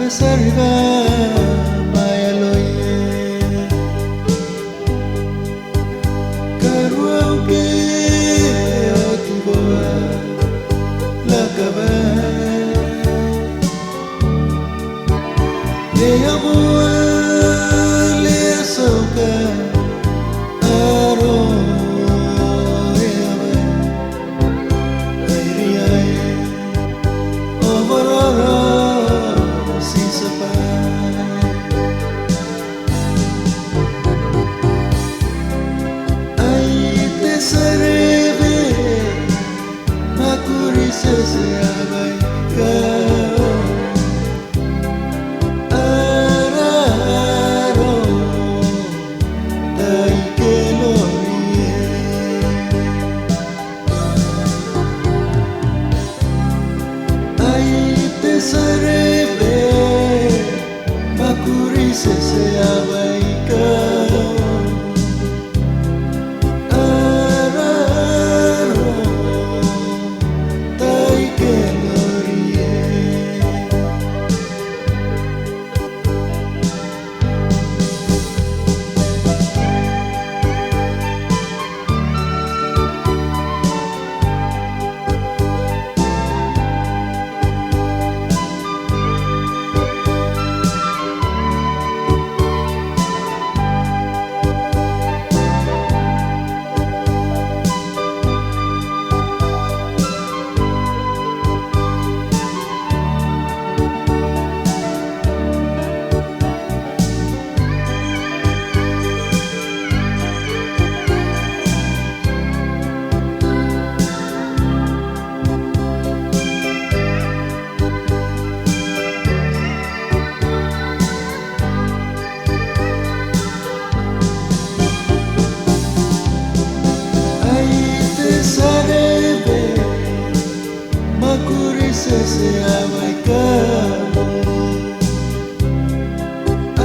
sarga mayaloye karuauke otuboa lakaba le aboa le asoka aro eabe airiae obororo sarebe makuri sese abaika araro taikelorie aite sarebe makuri sese abaika sese abaika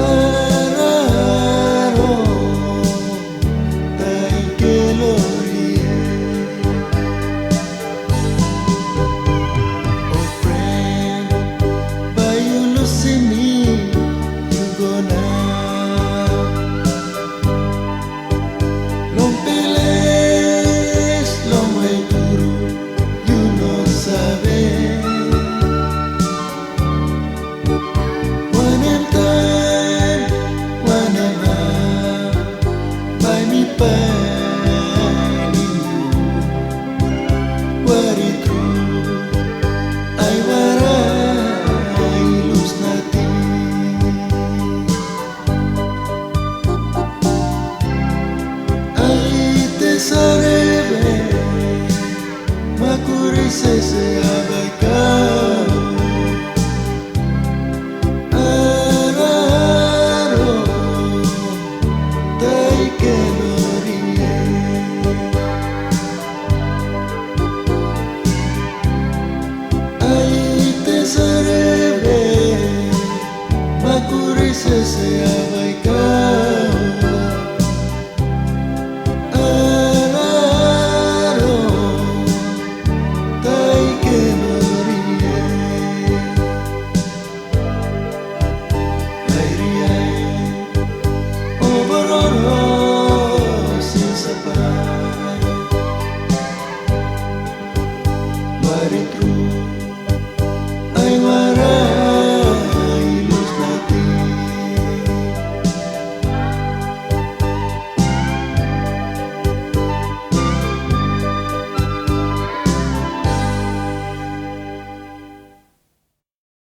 araro taikelorie oh friend by you losing me you gonna long peles long way duro you no sabe sarebe makuri sese abaika araro taikelorie aite sarebe makuri sese abaika